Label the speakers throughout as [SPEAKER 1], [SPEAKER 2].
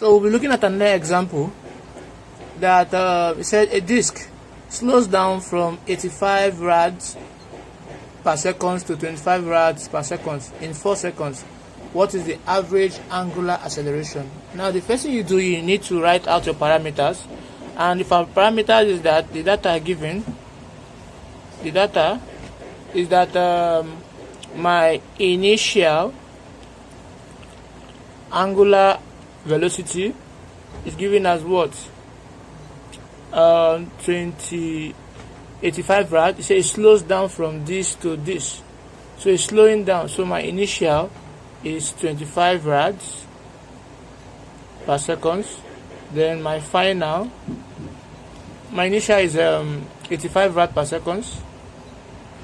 [SPEAKER 1] So we'll be looking at another example that it said a disk slows down from 85 rads per second to 25 rads per second in 4 seconds. What is the average angular acceleration? Now the first thing you do, you need to write out your parameters, and if our parameter is that the data given, the data is that my initial angular velocity is given as what? 85 rad. It says it slows down from this to this, so it's slowing down. So my initial is 25 rads per second. Then my final, my initial is 85 rad per second.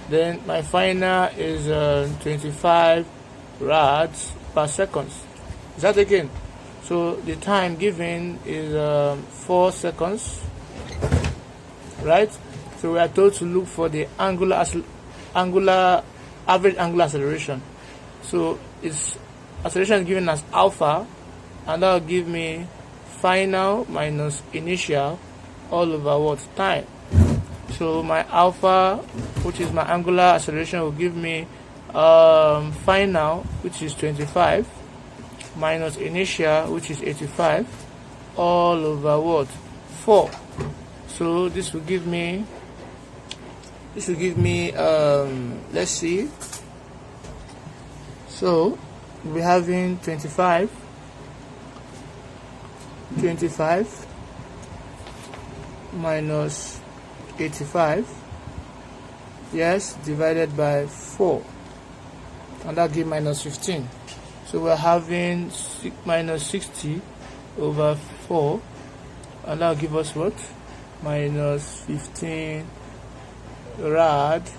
[SPEAKER 1] Then my final is 25 rads per second. Is that again? So the time given is 4 seconds, right? So we are told to look for the average angular acceleration. So its acceleration is given as alpha, and that will give me final minus initial all over what? Time. So my alpha, which is my angular acceleration, will give me final, which is 25, minus initial, which is 85, all over what? 4. So this will give me let's see. So we're having 25 minus 85, yes, divided by 4, and that gives minus 15. So we're having minus 60 over 4, and that will give us what? Minus 15 rad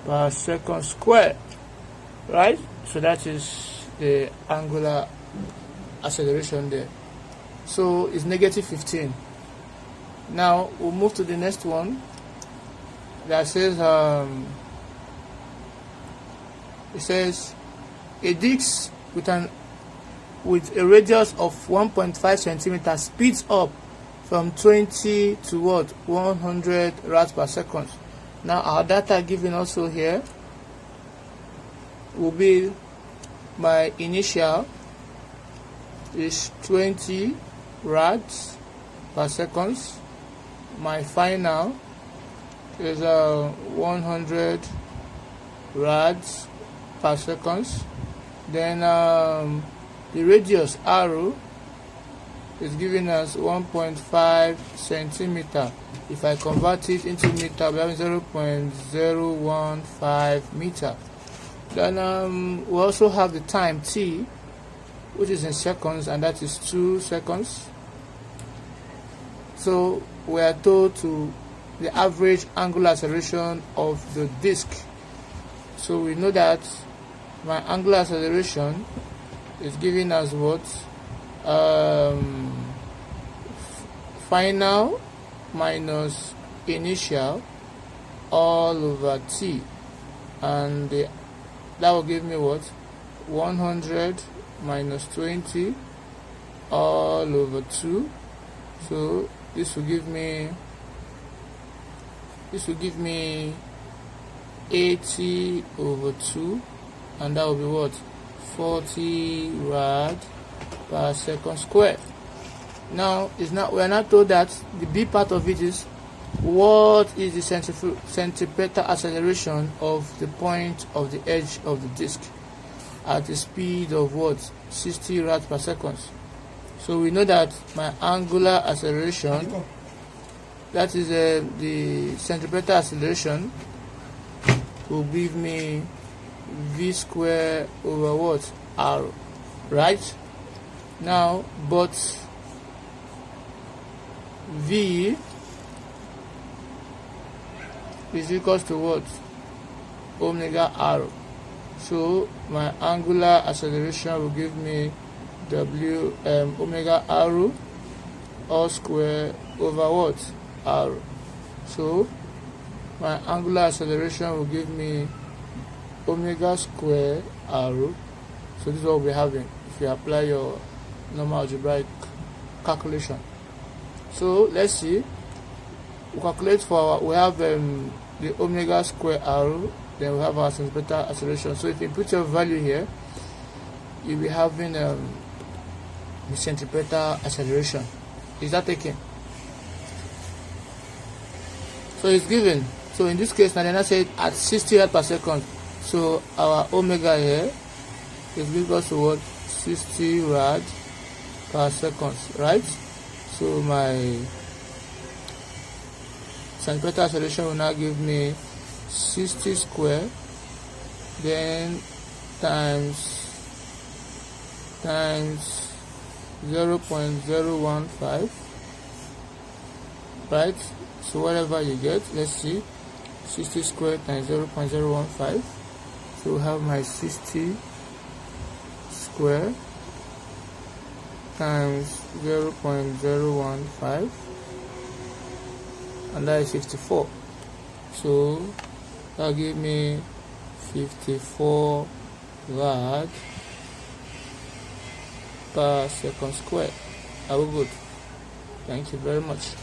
[SPEAKER 1] per second square, right? So that is the angular acceleration there. So it's negative 15. Now we'll move to the next one that says it says a disk with a radius of 1.5 centimeters speeds up from 20 to what? 100 rads per second. Now our data given also here will be my initial is 20 rads per second. My final is 100 rads per second. Then the radius arrow is giving us 1.5 centimeter. If I convert it into meter, we have 0.015 meter. Then we also have the time t, which is in seconds, and that is 2 seconds. So we are told to the average angular acceleration of the disk. So we know that my angular acceleration is giving us what? Final minus initial all over t, and that will give me what? 100 minus 20 all over 2. So this will give me 80 over 2, and that will be what? 40 rad per second square. Now we are not told that the B part of it is what is the centripetal acceleration of the point of the edge of the disk at the speed of what? 60 rad per second. So we know that my angular acceleration, that is the centripetal acceleration, will give me v square over what? R, right? Now, but v is equals to what? Omega r. So my angular acceleration will give me omega r all square over what? R. So my angular acceleration will give me omega square r. So this is what we're having if you apply your normal algebraic calculation. So let's see. We calculate for our, we have the omega square r, then we have our centripetal acceleration. So if you put your value here, you'll be having the centripetal acceleration. Is that taken? So it's given. So in this case, now then I said at 60 rad per second. So our omega here is equal to what? 60 rad per second, right? So my centripetal acceleration will now give me 60 square, then times 0.015, right? So whatever you get, let's see, 60 square times 0.015. So we have my 60 square times 0.015, and that is 54. So that'll give me 54 rad per second square. Are we good? Thank you very much.